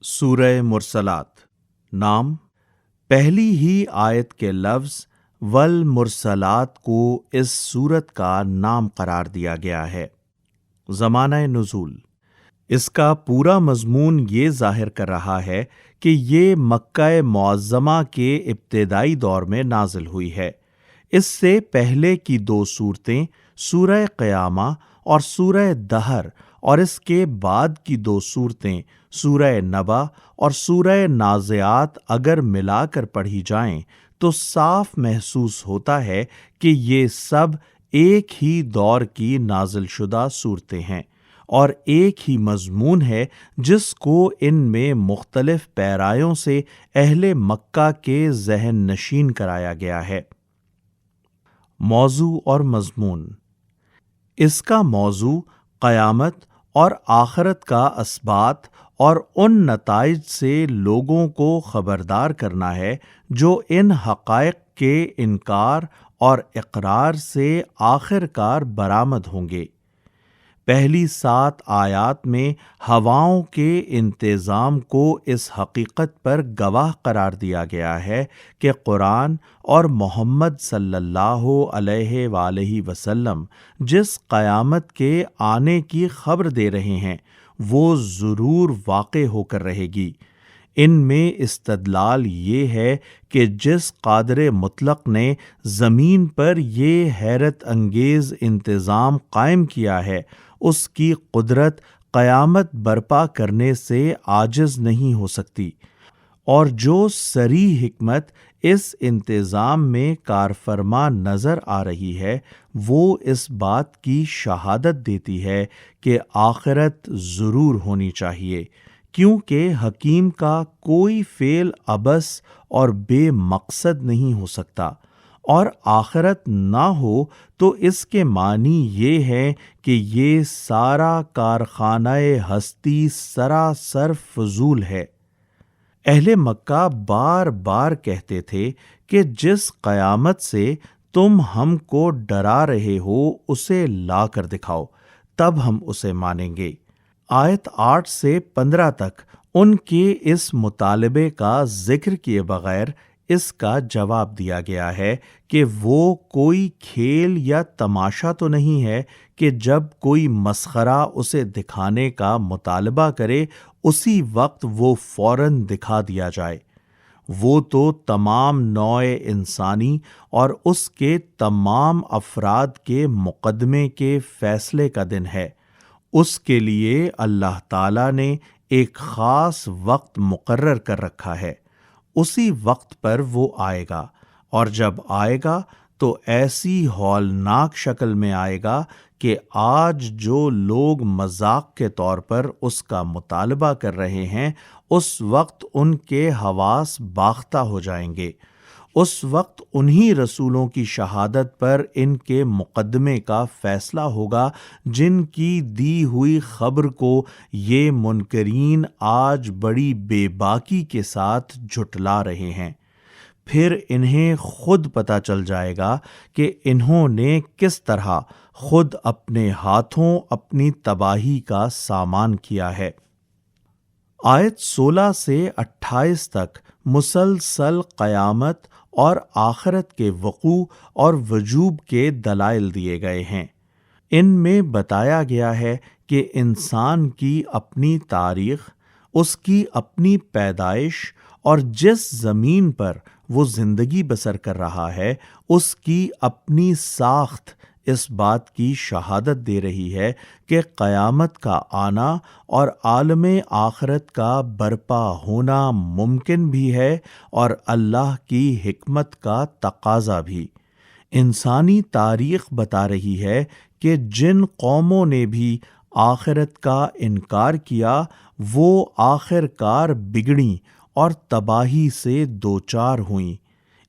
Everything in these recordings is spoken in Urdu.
سورہ مرسلات نام، پہلی ہی آیت کے لفظ والمرسلات کو اس سورت کا نام قرار دیا گیا ہے۔ زمانہ نزول، اس کا پورا مضمون یہ ظاہر کر رہا ہے کہ یہ مکہ معظمہ کے ابتدائی دور میں نازل ہوئی ہے۔ اس سے پہلے کی دو صورتیں سورہ قیامہ اور سورہ دہر، اور اس کے بعد کی دو صورتیں سورہ نبا اور سورہ نازعات اگر ملا کر پڑھی جائیں تو صاف محسوس ہوتا ہے کہ یہ سب ایک ہی دور کی نازل شدہ صورتیں ہیں اور ایک ہی مضمون ہے جس کو ان میں مختلف پیرایوں سے اہل مکہ کے ذہن نشین کرایا گیا ہے۔ موضوع اور مضمون، اس کا موضوع قیامت اور آخرت کا اثبات اور ان نتائج سے لوگوں کو خبردار کرنا ہے جو ان حقائق کے انکار اور اقرار سے آخر کار برآمد ہوں گے۔ پہلی 7 آیات میں ہواؤں کے انتظام کو اس حقیقت پر گواہ قرار دیا گیا ہے کہ قرآن اور محمد صلی اللہ علیہ وآلہ وسلم جس قیامت کے آنے کی خبر دے رہے ہیں وہ ضرور واقع ہو کر رہے گی۔ ان میں استدلال یہ ہے کہ جس قادر مطلق نے زمین پر یہ حیرت انگیز انتظام قائم کیا ہے اس کی قدرت قیامت برپا کرنے سے عاجز نہیں ہو سکتی، اور جو صریح حکمت اس انتظام میں کارفرما نظر آ رہی ہے وہ اس بات کی شہادت دیتی ہے کہ آخرت ضرور ہونی چاہیے، کیونکہ حکیم کا کوئی فعل عبث اور بے مقصد نہیں ہو سکتا، اور آخرت نہ ہو تو اس کے معنی یہ ہے کہ یہ سارا کارخانہ ہستی سراسر فضول ہے۔ اہل مکہ بار بار کہتے تھے کہ جس قیامت سے تم ہم کو ڈرا رہے ہو اسے لا کر دکھاؤ، تب ہم اسے مانیں گے۔ آیت 8 سے 15 تک ان کے اس مطالبے کا ذکر کیے بغیر اس کا جواب دیا گیا ہے کہ وہ کوئی کھیل یا تماشا تو نہیں ہے کہ جب کوئی مسخرہ اسے دکھانے کا مطالبہ کرے اسی وقت وہ فوراً دکھا دیا جائے۔ وہ تو تمام نوع انسانی اور اس کے تمام افراد کے مقدمے کے فیصلے کا دن ہے۔ اس کے لیے اللہ تعالیٰ نے ایک خاص وقت مقرر کر رکھا ہے، اسی وقت پر وہ آئے گا، اور جب آئے گا تو ایسی ہولناک شکل میں آئے گا کہ آج جو لوگ مذاق کے طور پر اس کا مطالبہ کر رہے ہیں اس وقت ان کے حواس باختہ ہو جائیں گے۔ اس وقت انہی رسولوں کی شہادت پر ان کے مقدمے کا فیصلہ ہوگا جن کی دی ہوئی خبر کو یہ منکرین آج بڑی بے باکی کے ساتھ جھٹلا رہے ہیں۔ پھر انہیں خود پتہ چل جائے گا کہ انہوں نے کس طرح خود اپنے ہاتھوں اپنی تباہی کا سامان کیا ہے۔ آیت 16 سے 28 تک مسلسل قیامت اور آخرت کے وقوع اور وجوب کے دلائل دیے گئے ہیں۔ ان میں بتایا گیا ہے کہ انسان کی اپنی تاریخ، اس کی اپنی پیدائش اور جس زمین پر وہ زندگی بسر کر رہا ہے اس کی اپنی ساخت اس بات کی شہادت دے رہی ہے کہ قیامت کا آنا اور عالم آخرت کا برپا ہونا ممکن بھی ہے اور اللہ کی حکمت کا تقاضا بھی۔ انسانی تاریخ بتا رہی ہے کہ جن قوموں نے بھی آخرت کا انکار کیا وہ آخر کار بگڑیں اور تباہی سے دوچار ہوئیں۔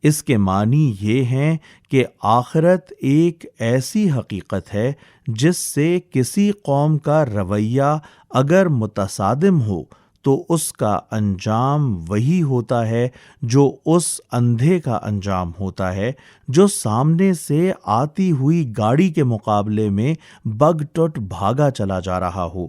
اس کے معنی یہ ہیں کہ آخرت ایک ایسی حقیقت ہے جس سے کسی قوم کا رویہ اگر متصادم ہو تو اس کا انجام وہی ہوتا ہے جو اس اندھے کا انجام ہوتا ہے جو سامنے سے آتی ہوئی گاڑی کے مقابلے میں بگ ٹٹ بھاگا چلا جا رہا ہو،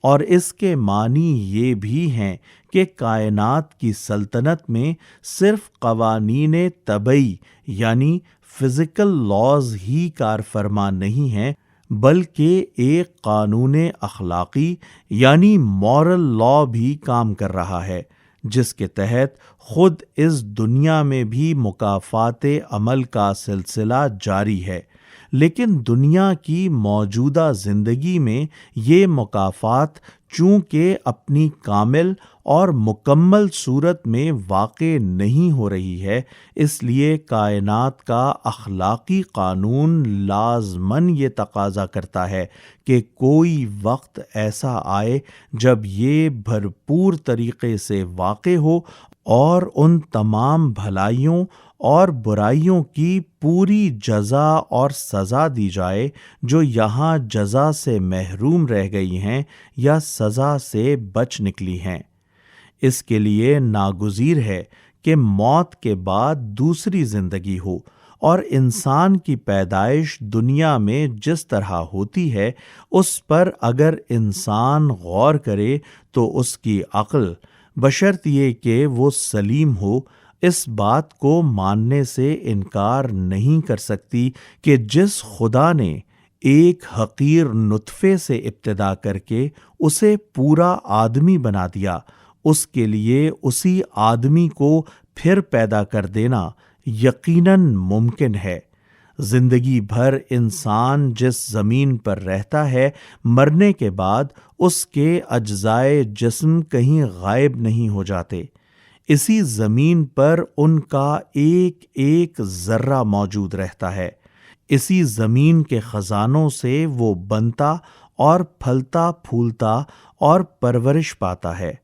اور اس کے معنی یہ بھی ہیں کہ کائنات کی سلطنت میں صرف قوانین طبعی یعنی فزیکل لاز ہی کار فرما نہیں ہیں، بلکہ ایک قانون اخلاقی یعنی مورل لا بھی کام کر رہا ہے، جس کے تحت خود اس دنیا میں بھی مکافات عمل کا سلسلہ جاری ہے، لیکن دنیا کی موجودہ زندگی میں یہ مکافات چونکہ اپنی کامل اور مکمل صورت میں واقع نہیں ہو رہی ہے، اس لیے کائنات کا اخلاقی قانون لازماً یہ تقاضا کرتا ہے کہ کوئی وقت ایسا آئے جب یہ بھرپور طریقے سے واقع ہو اور ان تمام بھلائیوں اور برائیوں کی پوری جزا اور سزا دی جائے جو یہاں جزا سے محروم رہ گئی ہیں یا سزا سے بچ نکلی ہیں۔ اس کے لیے ناگزیر ہے کہ موت کے بعد دوسری زندگی ہو، اور انسان کی پیدائش دنیا میں جس طرح ہوتی ہے اس پر اگر انسان غور کرے تو اس کی عقل بشرط یہ کہ وہ سلیم ہو اس بات کو ماننے سے انکار نہیں کر سکتی کہ جس خدا نے ایک حقیر نطفے سے ابتدا کر کے اسے پورا آدمی بنا دیا، اس کے لیے اسی آدمی کو پھر پیدا کر دینا یقیناً ممکن ہے۔ زندگی بھر انسان جس زمین پر رہتا ہے، مرنے کے بعد اس کے اجزائے جسم کہیں غائب نہیں ہو جاتے، اسی زمین پر ان کا ایک ایک ذرہ موجود رہتا ہے، اسی زمین کے خزانوں سے وہ بنتا اور پھلتا پھولتا اور پرورش پاتا ہے،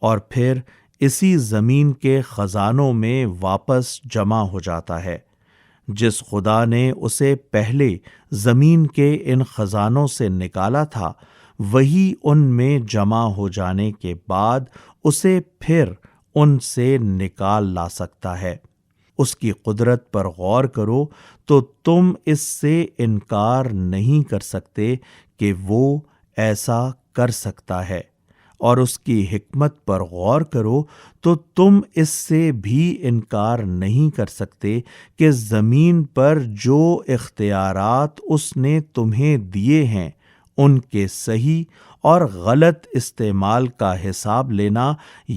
اور پھر اسی زمین کے خزانوں میں واپس جمع ہو جاتا ہے۔ جس خدا نے اسے پہلے زمین کے ان خزانوں سے نکالا تھا، وہی ان میں جمع ہو جانے کے بعد اسے پھر ان سے نکال لا سکتا ہے۔ اس کی قدرت پر غور کرو تو تم اس سے انکار نہیں کر سکتے کہ وہ ایسا کر سکتا ہے، اور اس کی حکمت پر غور کرو تو تم اس سے بھی انکار نہیں کر سکتے کہ زمین پر جو اختیارات اس نے تمہیں دیے ہیں ان کے صحیح اور غلط استعمال کا حساب لینا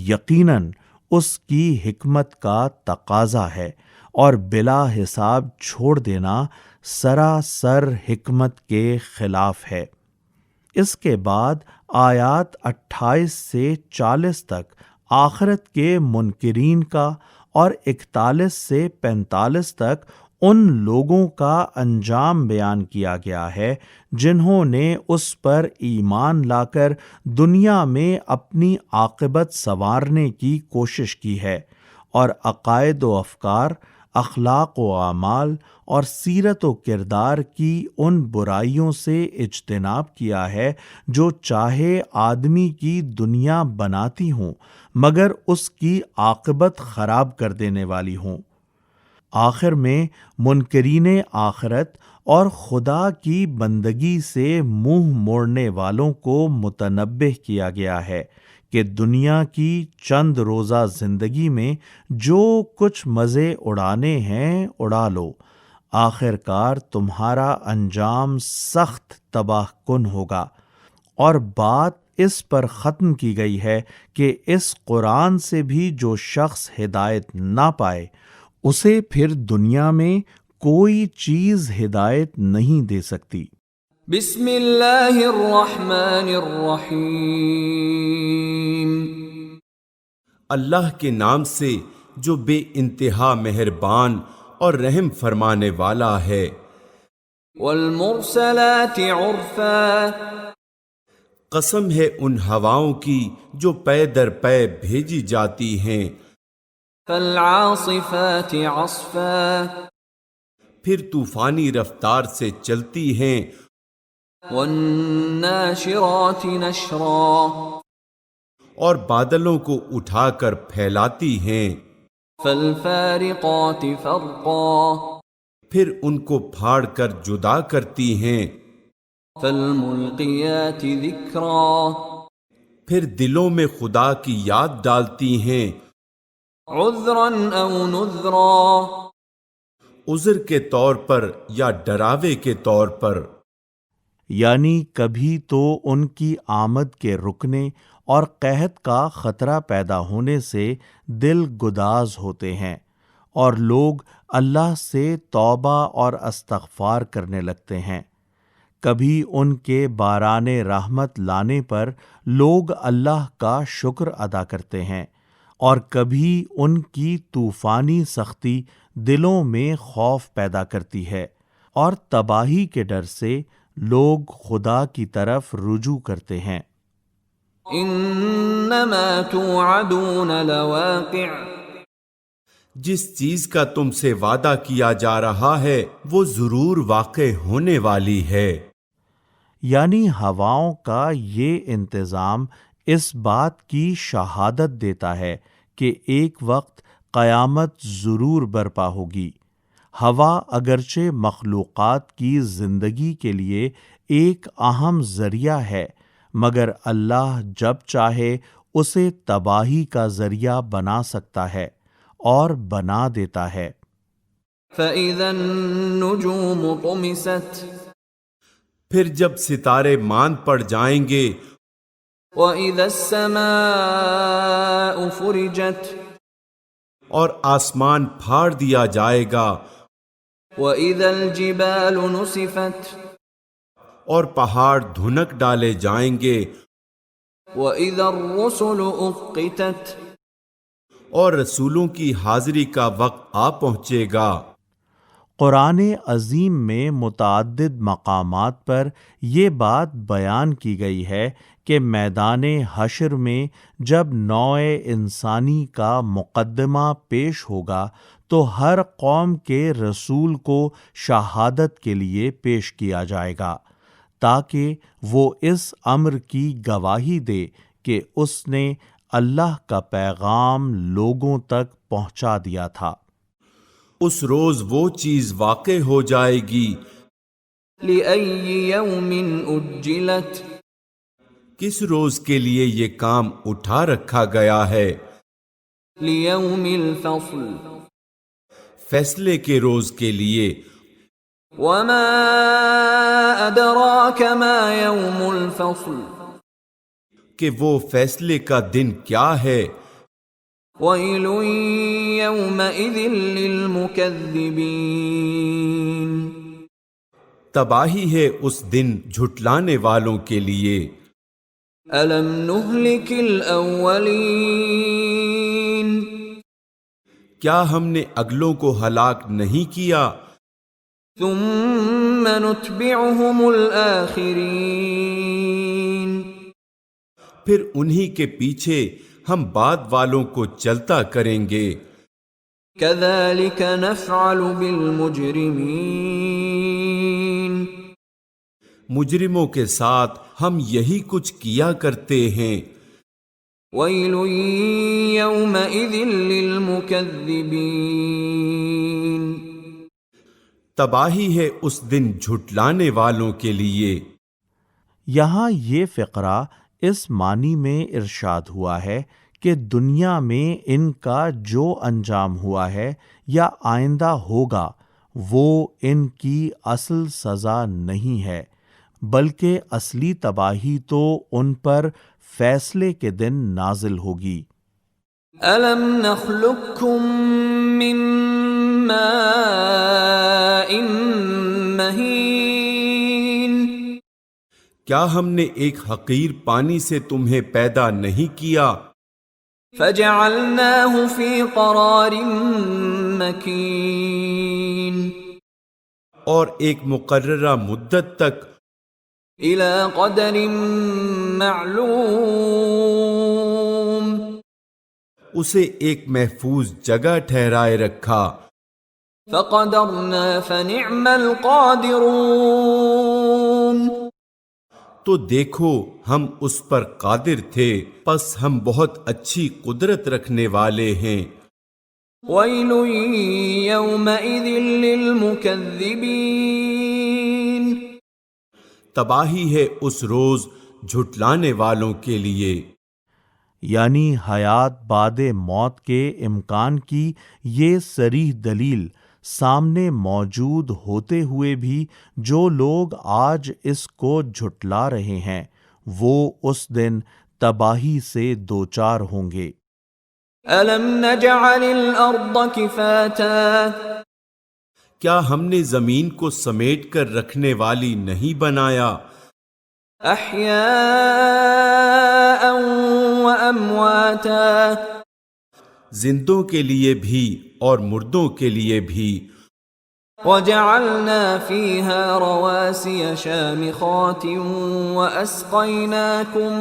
یقیناً اس کی حکمت کا تقاضا ہے، اور بلا حساب چھوڑ دینا سراسر حکمت کے خلاف ہے۔ اس کے بعد آیات 28 سے 40 تک آخرت کے منکرین کا، اور 41 سے 45 تک ان لوگوں کا انجام بیان کیا گیا ہے جنہوں نے اس پر ایمان لا کر دنیا میں اپنی عاقبت سنوارنے کی کوشش کی ہے، اور عقائد و افکار، اخلاق و اعمال اور سیرت و کردار کی ان برائیوں سے اجتناب کیا ہے جو چاہے آدمی کی دنیا بناتی ہوں مگر اس کی عاقبت خراب کر دینے والی ہوں۔ آخر میں منکرین آخرت اور خدا کی بندگی سے منہ موڑنے والوں کو متنبہ کیا گیا ہے کہ دنیا کی چند روزہ زندگی میں جو کچھ مزے اڑانے ہیں اڑا لو، آخر کار تمہارا انجام سخت تباہ کن ہوگا۔ اور بات اس پر ختم کی گئی ہے کہ اس قرآن سے بھی جو شخص ہدایت نہ پائے اسے پھر دنیا میں کوئی چیز ہدایت نہیں دے سکتی۔ بسم اللہ الرحمن الرحیم، اللہ کے نام سے جو بے انتہا مہربان اور رحم فرمانے والا ہے۔ والمرسلات عرفا، قسم ہے ان ہواؤں کی جو پے در پے بھیجی جاتی ہیں۔ فالعاصفات عصفا، پھر طوفانی رفتار سے چلتی ہیں۔ والناشرات نشرا، اور بادلوں کو اٹھا کر پھیلاتی ہیں۔ فالفارقات فرقا، پھر ان کو پھاڑ کر جدا کرتی ہیں۔ فالملقیات ذکرا، پھر دلوں میں خدا کی یاد ڈالتی ہیں عذرا او نذرا، عذر کے طور پر یا ڈراوے کے طور پر، یعنی کبھی تو ان کی آمد کے رکنے اور قحط کا خطرہ پیدا ہونے سے دل گداز ہوتے ہیں اور لوگ اللہ سے توبہ اور استغفار کرنے لگتے ہیں۔ کبھی ان کے باران رحمت لانے پر لوگ اللہ کا شکر ادا کرتے ہیں اور کبھی ان کی طوفانی سختی دلوں میں خوف پیدا کرتی ہے اور تباہی کے ڈر سے لوگ خدا کی طرف رجوع کرتے ہیں۔ انما توعدون لواقع، جس چیز کا تم سے وعدہ کیا جا رہا ہے وہ ضرور واقع ہونے والی ہے۔ یعنی ہواؤں کا یہ انتظام اس بات کی شہادت دیتا ہے کہ ایک وقت قیامت ضرور برپا ہوگی۔ ہوا اگرچہ مخلوقات کی زندگی کے لیے ایک اہم ذریعہ ہے، مگر اللہ جب چاہے اسے تباہی کا ذریعہ بنا سکتا ہے اور بنا دیتا ہے۔ فَإِذَا النُّجُومُ طُمِسَتْ، پھر جب ستارے ماند پڑ جائیں گے، وَإِذَا السَّمَاءُ فُرِجَتْ، اور آسمان پھاڑ دیا جائے گا، وَإِذَا الْجِبَالُ نُسِفَتْ، اور پہاڑ دھنک ڈالے جائیں گے، وَإِذَا الرُّسُلُ أُقِّتَتْ، اور رسولوں کی حاضری کا وقت آ پہنچے گا۔ قرآن عظیم میں متعدد مقامات پر یہ بات بیان کی گئی ہے کہ میدان حشر میں جب نوع انسانی کا مقدمہ پیش ہوگا تو ہر قوم کے رسول کو شہادت کے لیے پیش کیا جائے گا تاکہ وہ اس امر کی گواہی دے کہ اس نے اللہ کا پیغام لوگوں تک پہنچا دیا تھا۔ اس روز وہ چیز واقع ہو جائے گی، لِأَيِّ يَوْمٍ أُجِّلَتْ، کس روز کے لیے یہ کام اٹھا رکھا گیا ہے؟ لِيَوْمِ الْفَصْلِ، فیصلے کے روز کے لیے۔ وَمَا أَدْرَاكَ مَا يَوْمُ الْفَصْلِ، کہ وہ فیصلے کا دن کیا ہے؟ وَيْلٌ يَوْمَئِذٍ لِّلْمُكَذِّبِينَ، تباہی ہے اس دن جھٹلانے والوں کے لیے۔ أَلَمْ نُهْلِكِ الْأَوَّلِينَ، کیا ہم نے اگلوں کو ہلاک نہیں کیا؟ ثُمَّ نُتْبِعُهُمُ الْآخِرِينَ، پھر انہی کے پیچھے ہم بعد والوں کو چلتا کریں گے۔ كَذَلِكَ نَفْعَلُ بِالْمُجْرِمِينَ، مجرموں کے ساتھ ہم یہی کچھ کیا کرتے ہیں۔ وَيْلٌ يَوْمَئِذٍ لِّلْمُكَذِّبِينَ، تباہی ہے اس دن جھٹلانے والوں کے لیے۔ یہاں یہ فقرہ اس معنی میں ارشاد ہوا ہے کہ دنیا میں ان کا جو انجام ہوا ہے یا آئندہ ہوگا وہ ان کی اصل سزا نہیں ہے، بلکہ اصلی تباہی تو ان پر فیصلے کے دن نازل ہوگی۔ أَلَمْ نَخْلُقكُّم مِّن مَّاءٍ مَّهِينٍ، کیا ہم نے ایک حقیر پانی سے تمہیں پیدا نہیں کیا؟ فَجَعَلْنَاهُ فِي قَرَارٍ مَّكِينٍ، اور ایک مقررہ مدت تک، إِلَى قَدَرٍ مَّعْلُومٍ، اسے ایک محفوظ جگہ ٹھہرائے رکھا۔ فَقَدَرْنَا فَنِعْمَ الْقَادِرُونَ، تو دیکھو ہم اس پر قادر تھے، پس ہم بہت اچھی قدرت رکھنے والے ہیں۔ وَيْلٌ يَوْمَئِذٍ لِّلْمُكَذِّبِينَ، تباہی ہے اس روز جھٹلانے والوں کے لیے۔ یعنی حیات بعد موت کے امکان کی یہ صریح دلیل سامنے موجود ہوتے ہوئے بھی جو لوگ آج اس کو جھٹلا رہے ہیں وہ اس دن تباہی سے دوچار ہوں گے۔ أَلَمْ نَجْعَلِ الْأَرْضَ كِفَاتًا کیا ہم نے زمین کو سمیٹ کر رکھنے والی نہیں بنایا؟ أَحْيَاءً وَأَمْوَاتًا زندوں کے لیے بھی اور مردوں کے لیے بھی۔ وَجَعَلْنَا فِيهَا رَوَاسِيَ شَامِخَاتٍ وَأَسْقَيْنَاكُم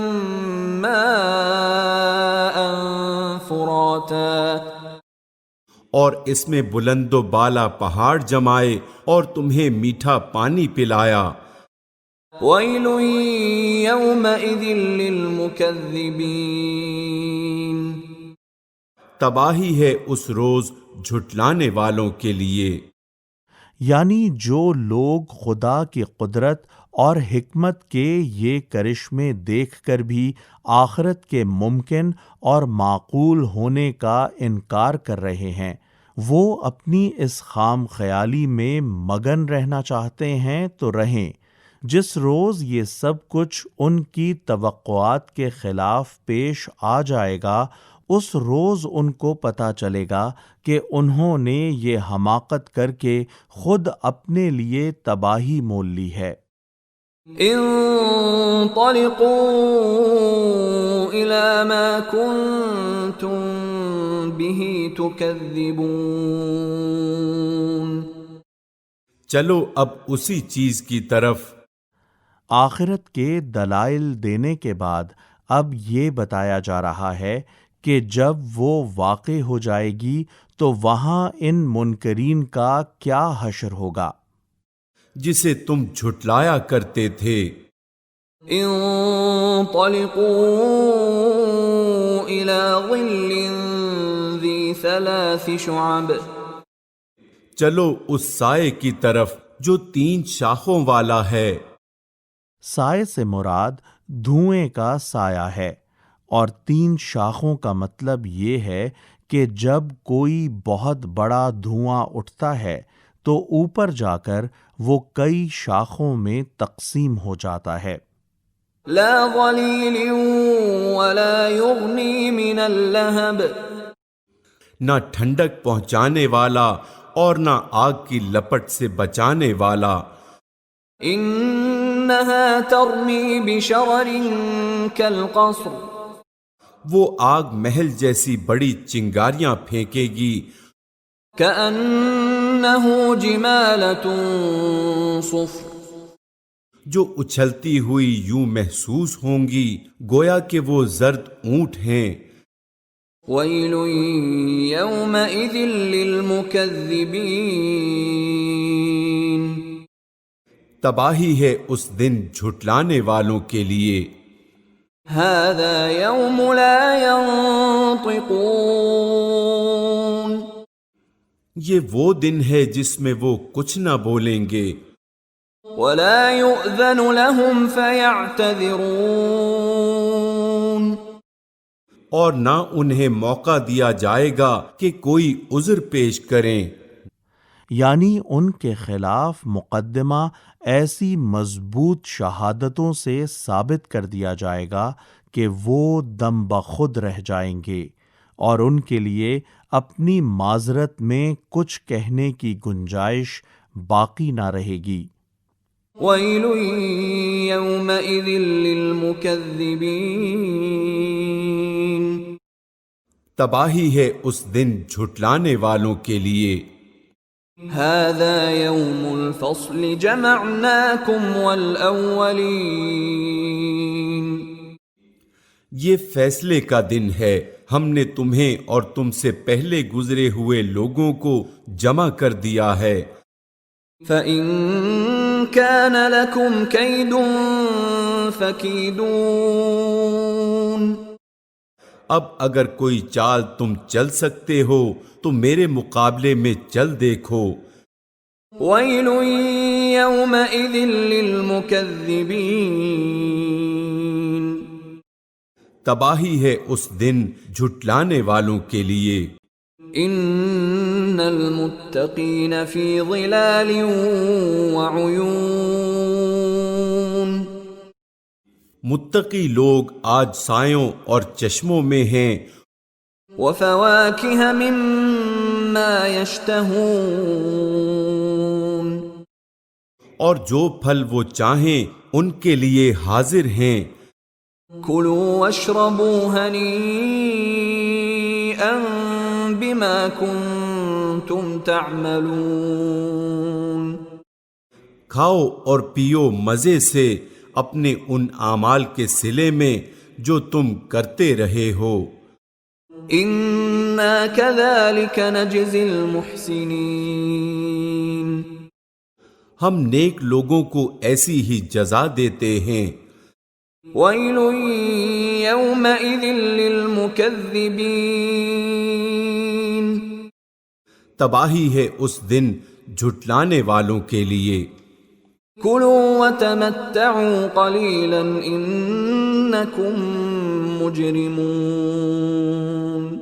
مَّاءً فُرَاتًا اور اس میں بلند و بالا پہاڑ جمائے اور تمہیں میٹھا پانی پلایا۔ وَيْلٌ يَوْمَئِذٍ لِّلْمُكَذِّبِينَ تباہی ہے اس روز جھٹلانے والوں کے لیے۔ یعنی جو لوگ خدا کی قدرت اور حکمت کے یہ کرشمے دیکھ کر بھی آخرت کے ممکن اور معقول ہونے کا انکار کر رہے ہیں وہ اپنی اس خام خیالی میں مگن رہنا چاہتے ہیں تو رہیں۔ جس روز یہ سب کچھ ان کی توقعات کے خلاف پیش آ جائے گا اس روز ان کو پتہ چلے گا کہ انہوں نے یہ حماقت کر کے خود اپنے لیے تباہی مول لی ہے۔ انطلقوا إلى ما كنتم به تكذبون چلو اب اسی چیز کی طرف۔ آخرت کے دلائل دینے کے بعد اب یہ بتایا جا رہا ہے کہ جب وہ واقع ہو جائے گی تو وہاں ان منکرین کا کیا حشر ہوگا جسے تم جھٹلایا کرتے تھے۔ انطلقوا إلى ظل ذي 3 شعب چلو اس سائے کی طرف جو 3 شاخوں والا ہے۔ سائے سے مراد دھوئیں کا سایہ ہے اور 3 شاخوں کا مطلب یہ ہے کہ جب کوئی بہت بڑا دھواں اٹھتا ہے تو اوپر جا کر وہ کئی شاخوں میں تقسیم ہو جاتا ہے۔ لا ظليل ولا يغني من اللهب نہ ٹھنڈک پہنچانے والا اور نہ آگ کی لپٹ سے بچانے والا۔ انها ترمي بشرر كالقصر وہ آگ محل جیسی بڑی چنگاریاں پھینکے گی۔ كأنه جمالة صفر جو اچھلتی ہوئی یوں محسوس ہوں گی گویا کہ وہ زرد اونٹ ہیں۔ ويل يومئذ للمكذبين تباہی ہے اس دن جھٹلانے والوں کے لیے۔ هذا يوم لا ينطقون یہ وہ دن ہے جس میں وہ کچھ نہ بولیں گے۔ ولا يؤذن لهم فيعتذرون اور نہ انہیں موقع دیا جائے گا کہ کوئی عذر پیش کریں۔ یعنی ان کے خلاف مقدمہ ایسی مضبوط شہادتوں سے ثابت کر دیا جائے گا کہ وہ دم بخود رہ جائیں گے اور ان کے لیے اپنی معذرت میں کچھ کہنے کی گنجائش باقی نہ رہے گی۔ ويل يومئذ للمكذبين تباہی ہے اس دن جھٹلانے والوں کے لیے۔ هذا يوم الفصل جمعناكم والأولين یہ فیصلے کا دن ہے، ہم نے تمہیں اور تم سے پہلے گزرے ہوئے لوگوں کو جمع کر دیا ہے۔ فَإِن كَانَ لَكُمْ كَيْدٌ فَكِيدُونِ اب اگر کوئی چال تم چل سکتے ہو تو میرے مقابلے میں چل دیکھو۔ وَيْلٌ يَوْمَئِذٍ لِّلْمُكَذِّبِينَ تباہی ہے اس دن جھٹلانے والوں کے لیے۔ ان المتقین فی ظلال وعیون، متقی لوگ آج سایوں اور چشموں میں ہیں، وفواکہ مما یشتہون، اور جو پھل وہ چاہیں ان کے لیے حاضر ہیں۔ کلوا واشربوا ہنیئا بما کنتم تعملون، کھاؤ اور پیو مزے سے اپنے ان اعمال کے صلے میں جو تم کرتے رہے ہو۔ انا کذالک نجزی المحسنین، ہم نیک لوگوں کو ایسی ہی جزا دیتے ہیں۔ ویل یومئذ للمکذبین، تباہی ہے اس دن جھٹلانے والوں کے لیے۔ کلوا وتمتعوا قلیلا انکم مجرمون،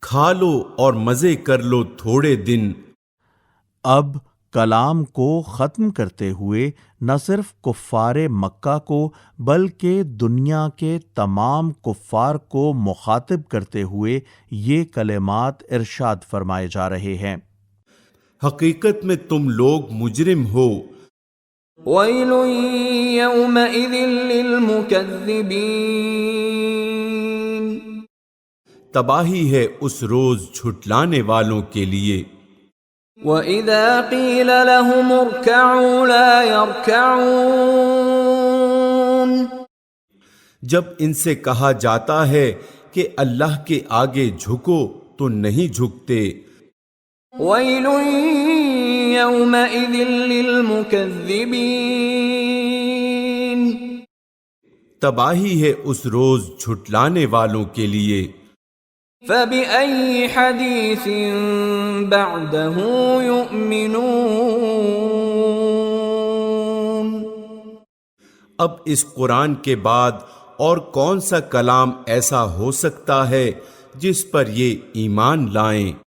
کھا لو اور مزے کر لو تھوڑے دن۔ اب کلام کو ختم کرتے ہوئے نہ صرف کفار مکہ کو بلکہ دنیا کے تمام کفار کو مخاطب کرتے ہوئے یہ کلمات ارشاد فرمائے جا رہے ہیں۔ حقیقت میں تم لوگ مجرم ہو۔ ویل یومئذ للمکذبین، تباہی ہے اس روز جھٹلانے والوں کے لیے۔ وَإِذَا قِيلَ لَهُمُ ارْكَعُوا لَا يَرْكَعُونَ، جب ان سے کہا جاتا ہے کہ اللہ کے آگے جھکو تو نہیں جھکتے۔ وَيْلٌ يَوْمَئِذٍ لِّلْمُكَذِّبِينَ، تباہی ہے اس روز جھٹلانے والوں کے لیے۔ فَبِأَيِّ حَدِيثٍ بَعْدَهُ يُؤْمِنُونَ، اب اس قرآن کے بعد اور کون سا کلام ایسا ہو سکتا ہے جس پر یہ ایمان لائیں؟